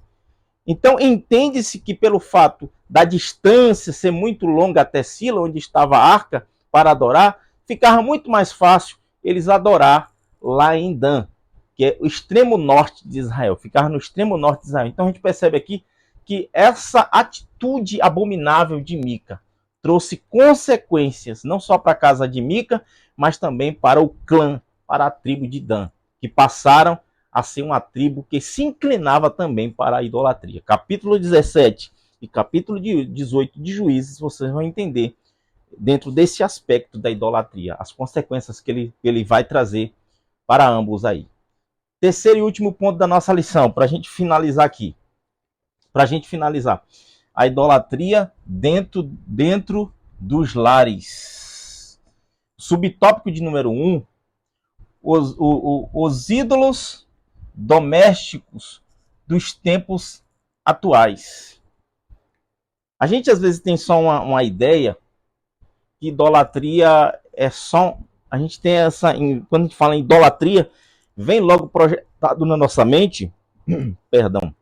Então, entende-se que pelo fato da distância ser muito longa até Silo, onde estava a arca, para adorar, ficava muito mais fácil eles adorar lá em Dan, que é o extremo norte de Israel, ficava no extremo norte de Israel. Então, a gente percebe aqui que essa atitude abominável de Mica trouxe consequências, não só para a casa de Mica, mas também para o clã, para a tribo de Dan, que passaram a ser uma tribo que se inclinava também para a idolatria. Capítulo 17 e capítulo 18 de Juízes, vocês vão entender, dentro desse aspecto da idolatria, as consequências que ele vai trazer para ambos aí. Terceiro e último ponto da nossa lição, para a gente finalizar aqui. A idolatria dentro dos lares. Subtópico de número 1, os ídolos domésticos dos tempos atuais. A gente às vezes tem só uma ideia que idolatria é só... A gente tem essa... Quando a gente fala em idolatria, vem logo projetado na nossa mente... Perdão.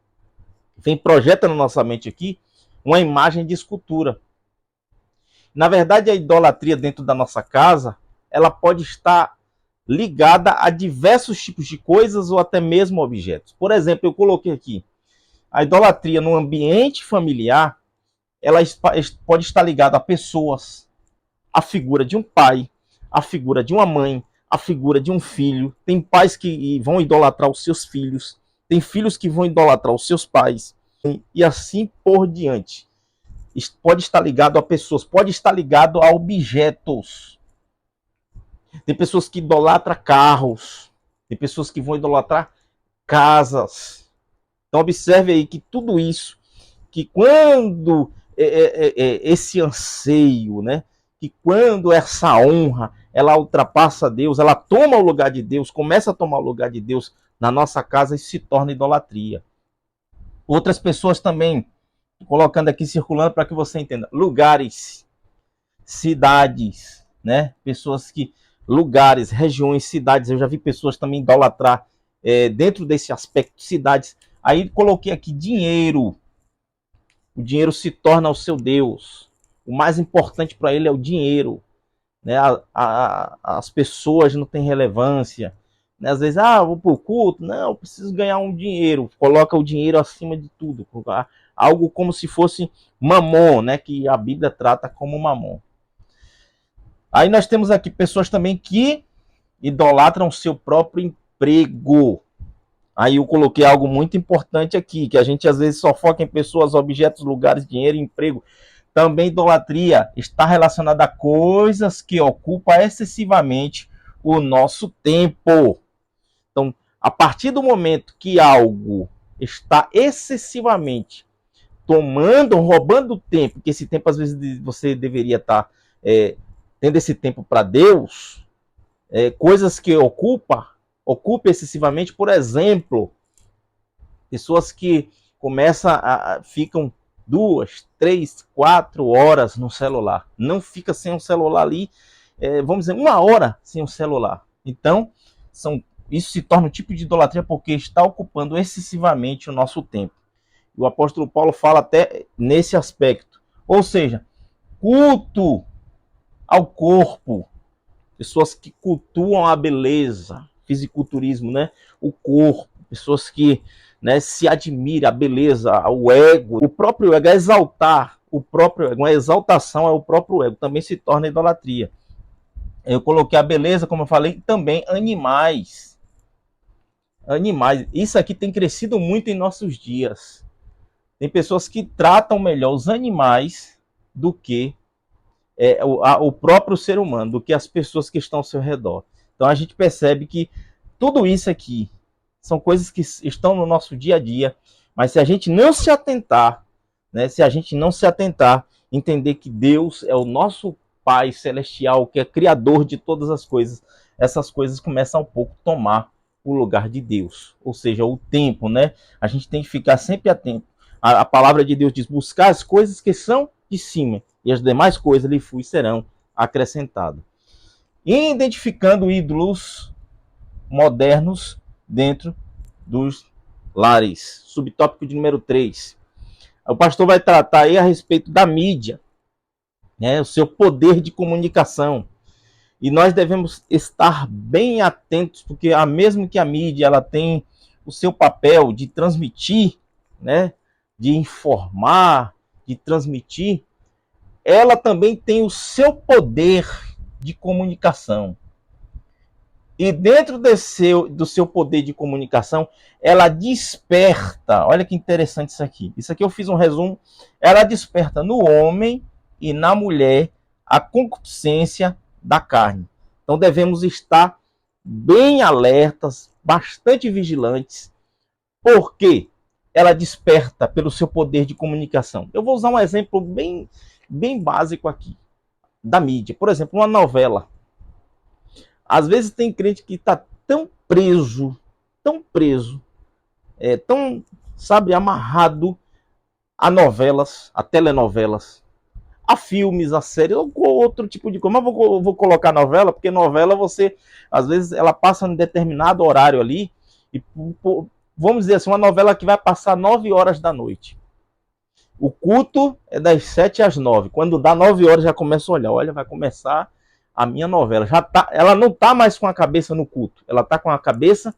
Projeta na nossa mente aqui uma imagem de escultura. Na verdade, a idolatria dentro da nossa casa, ela pode estar ligada a diversos tipos de coisas ou até mesmo objetos. Por exemplo, eu coloquei aqui, a idolatria no ambiente familiar, ela pode estar ligada a pessoas, a figura de um pai, a figura de uma mãe, a figura de um filho. Tem pais que vão idolatrar os seus filhos, tem filhos que vão idolatrar os seus pais, e assim por diante. Pode estar ligado a pessoas, pode estar ligado a objetos. Tem pessoas que idolatram carros, tem pessoas que vão idolatrar casas. Então observe aí que tudo isso, que quando esse anseio, né, que quando essa honra, ela ultrapassa Deus, ela toma o lugar de Deus, começa a tomar o lugar de Deus na nossa casa, isso se torna idolatria. Outras pessoas também, colocando aqui, circulando para que você entenda, lugares, cidades, né? Pessoas que lugares, regiões, cidades. Eu já vi pessoas também idolatrar dentro desse aspecto, cidades. Aí coloquei aqui dinheiro. O dinheiro se torna o seu Deus. O mais importante para ele é o dinheiro. Né? As pessoas não têm relevância. Né? Às vezes, vou para o culto. Não, eu preciso ganhar um dinheiro. Coloca o dinheiro acima de tudo. Algo como se fosse mamon, né? Que a Bíblia trata como mamon. Aí nós temos aqui pessoas também que idolatram o seu próprio emprego. Aí eu coloquei algo muito importante aqui, que a gente às vezes só foca em pessoas, objetos, lugares, dinheiro, emprego. Também idolatria está relacionada a coisas que ocupam excessivamente o nosso tempo. Então, a partir do momento que algo está excessivamente roubando tempo, que esse tempo às vezes você deveria estar tendo esse tempo para Deus, coisas que ocupam excessivamente, por exemplo, pessoas que ficam 2, 3, 4 horas no celular. Não fica sem o celular ali, vamos dizer, 1 hora sem o celular. Então, isso se torna um tipo de idolatria porque está ocupando excessivamente o nosso tempo. O apóstolo Paulo fala até nesse aspecto. Ou seja, culto ao corpo. Pessoas que cultuam a beleza, fisiculturismo, né? O corpo. Pessoas que se admiram a beleza, o ego. O próprio ego é exaltar. O próprio ego, uma exaltação é o próprio ego. Também se torna idolatria. Eu coloquei a beleza, como eu falei, também animais. Animais. Isso aqui tem crescido muito em nossos dias. Tem pessoas que tratam melhor os animais do que o próprio ser humano, do que as pessoas que estão ao seu redor. Então a gente percebe que tudo isso aqui são coisas que estão no nosso dia a dia, mas se a gente não se atentar, entender que Deus é o nosso Pai Celestial, que é Criador de todas as coisas, essas coisas começam um pouco a tomar o lugar de Deus, ou seja, o tempo, né? A gente tem que ficar sempre atento. A palavra de Deus diz, buscar as coisas que são de cima, e as demais coisas lhe serão acrescentadas. Identificando ídolos modernos dentro dos lares. Subtópico de número 3. O pastor vai tratar aí a respeito da mídia, o seu poder de comunicação. E nós devemos estar bem atentos, porque mesmo que a mídia ela tem o seu papel de transmitir, de informar, de transmitir, ela também tem o seu poder de comunicação. E dentro do seu poder de comunicação, ela desperta, olha que interessante isso aqui. Isso aqui eu fiz um resumo. Ela desperta no homem e na mulher a concupiscência da carne. Então devemos estar bem alertas, bastante vigilantes, porque ela desperta pelo seu poder de comunicação. Eu vou usar um exemplo bem básico aqui, da mídia. Por exemplo, uma novela. Às vezes tem crente que está tão preso, tão amarrado a novelas, a telenovelas, a filmes, a séries, ou outro tipo de coisa. Mas vou colocar novela, porque novela às vezes, ela passa em determinado horário ali, e vamos dizer assim, uma novela que vai passar 9 horas da noite. O culto é das 7 às 9. Quando dá 9 horas, já começa a olhar. Olha, vai começar a minha novela. Ela não está mais com a cabeça no culto. Ela está com a cabeça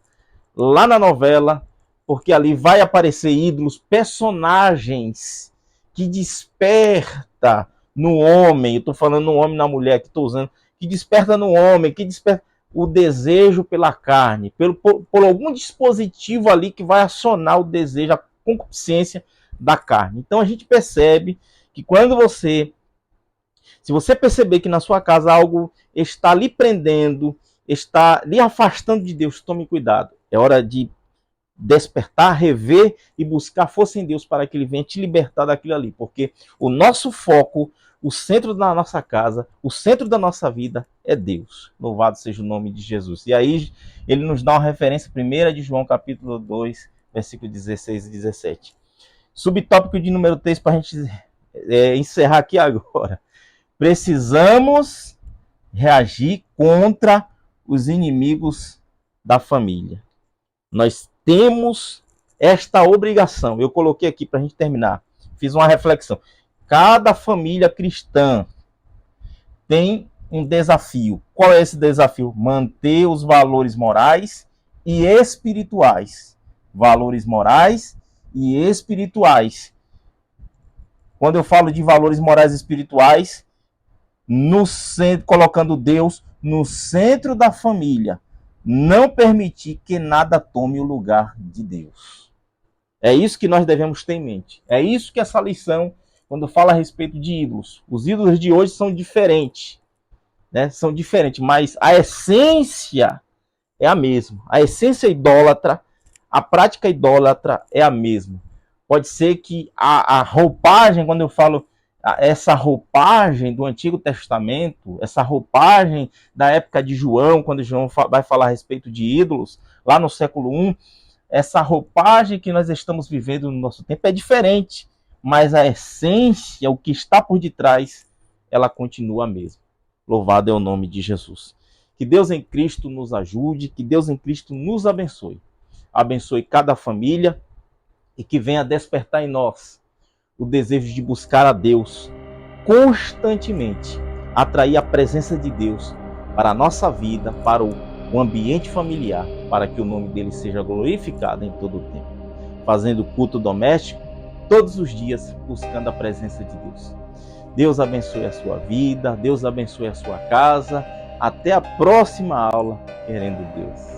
lá na novela, porque ali vai aparecer ídolos, personagens que desperta no homem. Eu estou falando no homem e na mulher que estou usando. Que desperta no homem, que desperta o desejo pela carne. Por algum dispositivo ali que vai acionar o desejo, a concupiscência da carne. Então a gente percebe que se você perceber que na sua casa algo está lhe prendendo, está lhe afastando de Deus, tome cuidado. É hora de despertar, rever e buscar força em Deus para que Ele venha te libertar daquilo ali. Porque o nosso foco, o centro da nossa casa, o centro da nossa vida é Deus. Louvado seja o nome de Jesus. E aí ele nos dá uma referência, 1 de João, capítulo 2, versículo 16 e 17. Subtópico de número 3, para a gente encerrar aqui agora. Precisamos reagir contra os inimigos da família. Nós temos esta obrigação. Eu coloquei aqui para a gente terminar. Fiz uma reflexão. Cada família cristã tem um desafio. Qual é esse desafio? Manter os valores morais e espirituais. Valores morais e espirituais. Quando eu falo de valores morais e espirituais, no centro, colocando Deus no centro da família. Não permitir que nada tome o lugar de Deus. É isso que nós devemos ter em mente. É isso que essa lição, quando fala a respeito de ídolos. Os ídolos de hoje são diferentes. Né? São diferentes, mas a essência é a mesma. A essência idólatra, a prática idólatra é a mesma. Pode ser que a roupagem, quando eu falo essa roupagem do Antigo Testamento, essa roupagem da época de João, quando João vai falar a respeito de ídolos, lá no século I, essa roupagem que nós estamos vivendo no nosso tempo é diferente, mas a essência, o que está por detrás, ela continua a mesma. Louvado é o nome de Jesus. Que Deus em Cristo nos ajude, que Deus em Cristo nos abençoe. Abençoe cada família e que venha despertar em nós o desejo de buscar a Deus constantemente, atrair a presença de Deus para a nossa vida, para o ambiente familiar, para que o nome dele seja glorificado em todo o tempo. Fazendo culto doméstico todos os dias, buscando a presença de Deus. Deus abençoe a sua vida, Deus abençoe a sua casa. Até a próxima aula, querendo Deus.